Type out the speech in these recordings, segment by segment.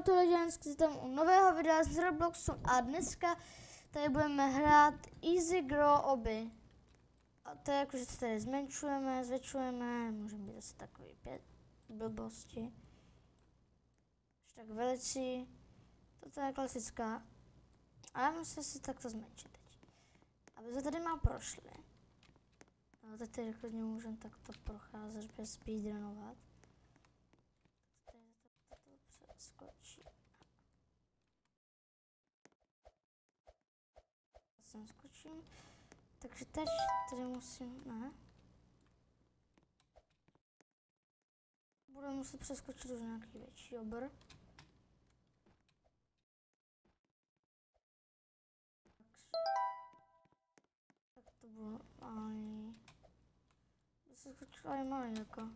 Čauto lidi, dneska tam u nového videa z Robloxu a dneska tady budeme hrát Easy Grow Obby. A to je jako, že se tady zmenšujeme, zvětšujeme, můžeme být asi takový 5 blbosti. Až tak velicí, toto je klasická. A já musím si takto zmenšit teď. Aby se tady mám prošli. No, teď tady klidně můžeme takto procházet bez speedrunovat. Skočí. Sem skočím. Takže teď tady musím, ne. Budu muset přeskočit už nějaký větší obr. Tak to bylo malý. Se skočila je malý jako.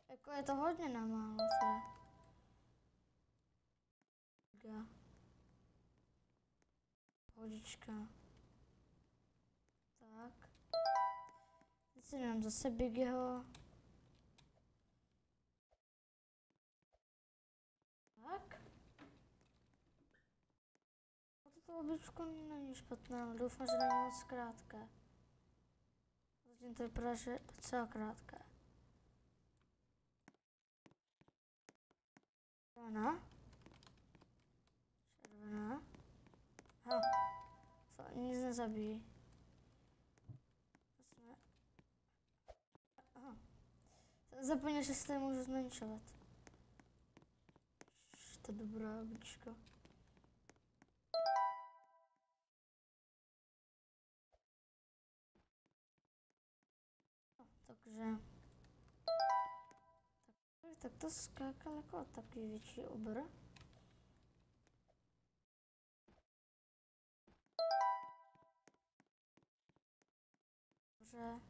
Jako je to hodně na málo teda. Pohodička. Tak. Teď si dám zase Bigyho. Tak. Toto obličko není špatné, ale doufám, že není moc krátké. Zatím to vypadá, že je docela krátké. Červená. Červená. Aha. To nic nezabíjí. Aha. Zapomněl, že se tady můžu zmenšovat. To je dobrá oblička. Takže... Tak to skákal jako takový větší obr. Dobře.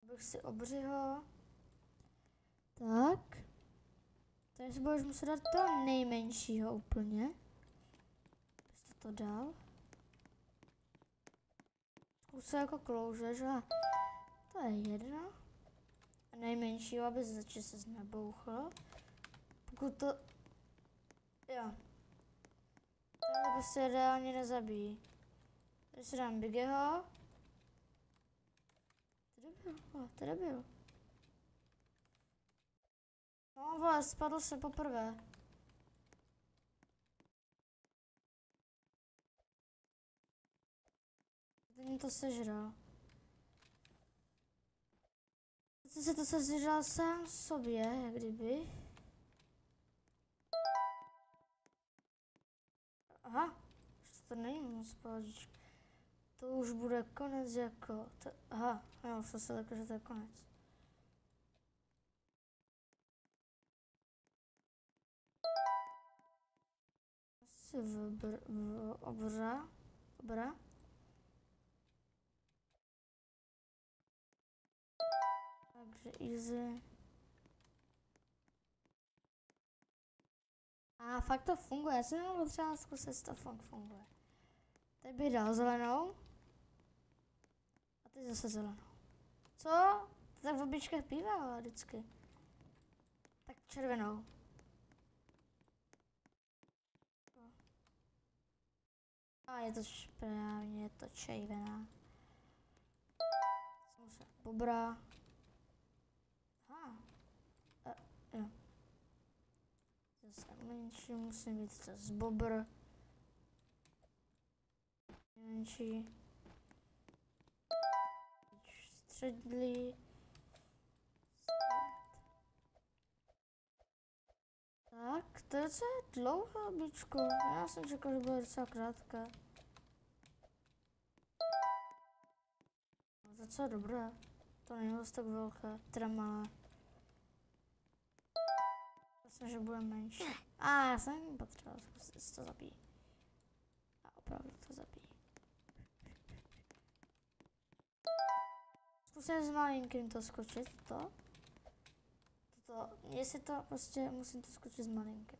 Abych si obřiho. Tak. Tady si budeš muset dát toho nejmenšího úplně. Abyste to dal. Zkusím jako klouže, že? To je jedno. A nejmenšího, aby se začal se znebouchlo. Pokud to... Jo. To prostě reálně nezabíjí. Tady si dám Bigyho. Tady byl. No vole, spadl se poprvé. Ten to sežral. Teď se to sežral sám sobě, jak kdyby. Aha, to není moc pohodička. To už bude konec jako, aha, já už se lekl, že to je konec. Asi obra. Takže easy. A fakt to funguje, já jsem jenom potřeba zkusit, jestli to funguje. Teď bych dal zelenou. A teď zase zelenou. Co? To tak v obličkách bývá vždycky. Tak červenou. A je to správně, je to červená. Zase bobra. Aha. Jo. Zase menší, musím být zase bobr. Menší. Středlí. Tak, to je docela dlouhá obličko. Já jsem čekal, že bude docela krátká. No, docela dobré. To není moc tak velké, teda malé. Myslím, že bude menší. Já jsem potřeboval zkusit, jestli to zabíjí. A opravdu to zabíjí. Zkusím s malinkým to skočit, jestli to prostě musím to skočit s malinkým.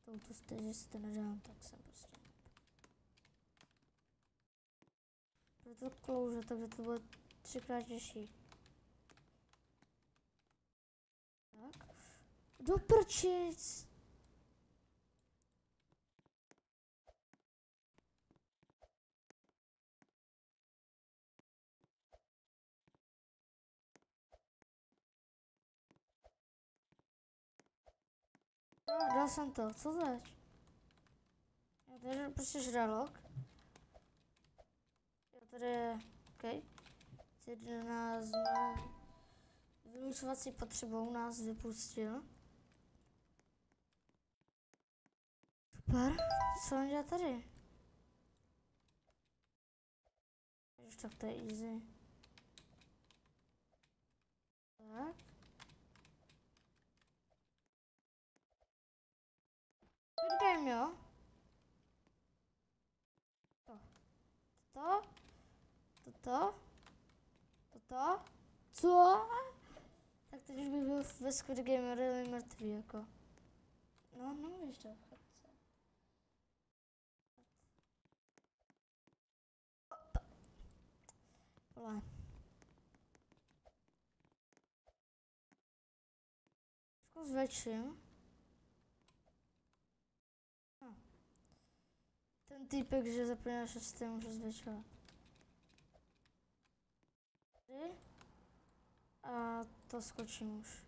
Touto stěž, si to nedám, tak jsem prostě. Proto klouže, takže to bude 3krát těžší. Tak. Do prčic. No, dal jsem to, co teď? Já tady prostě žralok. Jo, tady je, OK. 11 vylučovací potřebou nás vypustil. Super, co on dělá tady? Už tak to je easy. Tak. Good game, jo? Toto. Co? Tak teď už bych byl ve Squid Game really mrtvý, jako. No, víš to, chodce. Vole. Trošku zvětším. No. Ten týpek, že zapomněl 6, můžu zvětšovat. A to skočím už.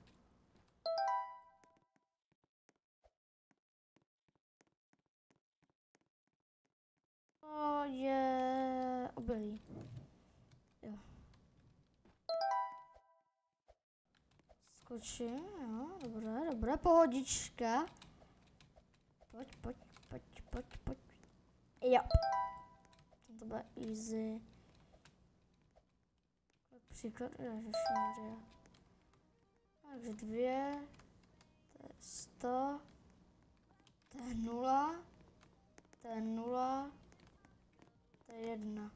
To je obilí. Jo. Skočím, jo, dobré, pohodička. Pojď. Jo. To bude easy. Příklad, ježišmarja. Takže 2, to je 100, to je 0, to je 0, to je 1.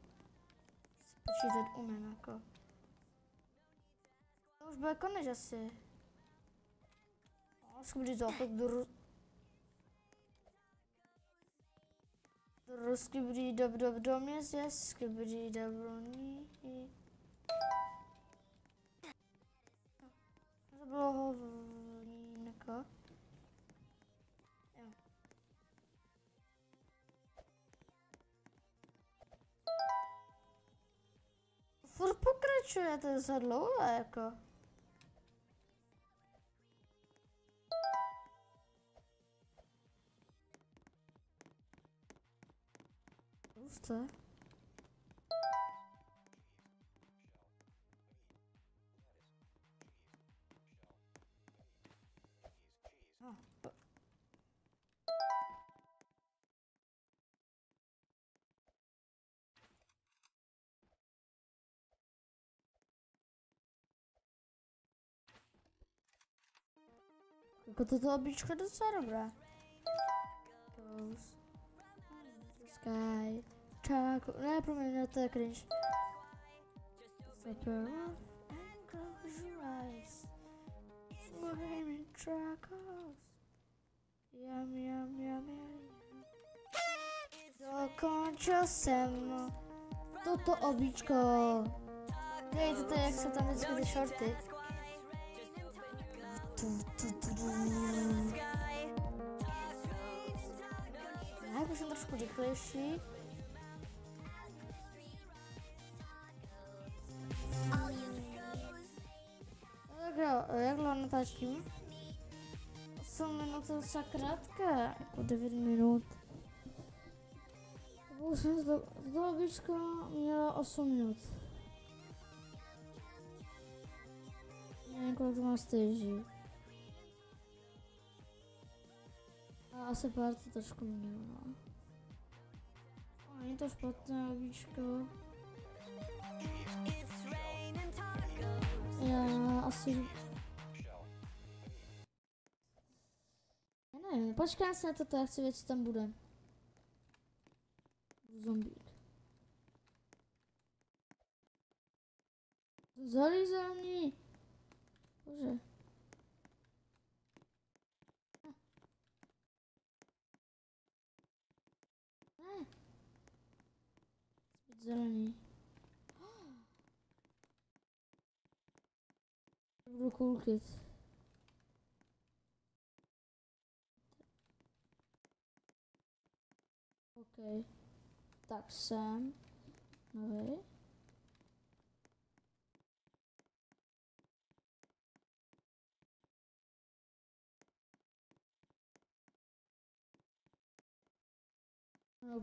Spočítat umím, jako. To už bude konec asi. Skubidi základ skubidi do městě, skubidi dobroní. To bylo hovnínko. Jo. Furt pokračuje, to je za dlouho, jako. Puste. Jako toto obličko je docela dobré. Goes. Sky. Čáko. Ne, promiň, to je cringe. Super. And close your eyes. Swimming chacos. Yum. Dokončil jsem toto obličko. Dejte to, jak se tam vždycky ty shorty. Tak, už jsem trošku rychlejší. Tak jo, jak dlouho natáčím? 8 minut je docela krátké, jako 9 minut. To obličko mělo 8 minut. Nevím, kolik to má stage. A asi pár to trošku mělo, no. Není to špatné obličko. Já asi... Já nevím, počkám se na to, já chci vědět, co tam bude. Zombík. Zalízaný. Bože. Ne. Zpět zelený. Budu koukit. OK. Tak sem. Nový.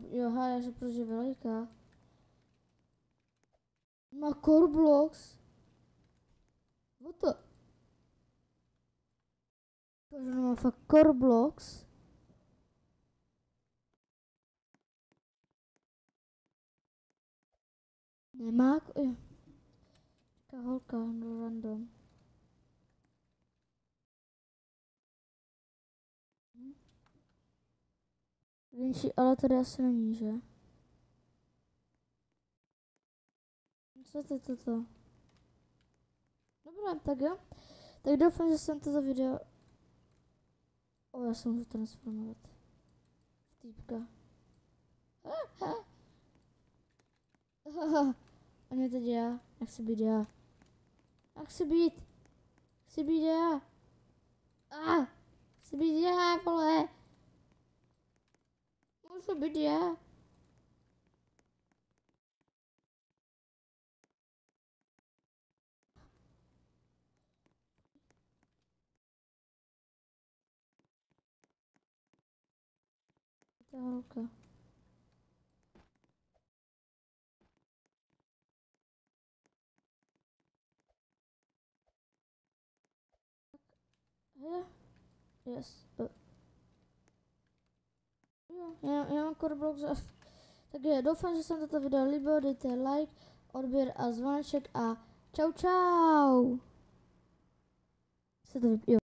Jo, já že proč je veliká. Má core blocks. What the? Takže má fakt core blocks. Nemá, jo. Taká holka, no random. Vinci, ale tady asi není, že? Co to toto? Dobré, tak jo. Tak doufám, že jsem toto video... Já se můžu transformovat. Týpka. A mě teď já. Jak chci být já? Jak chci být? Chci být já. Chci být já, vole. Můžu být já. Ta holka. Yes. Jo, já mám core blocks. Tak jo, doufám, že se vám toto video líbilo, dejte like, odběr a zvoneček a čau čau. Se to jo.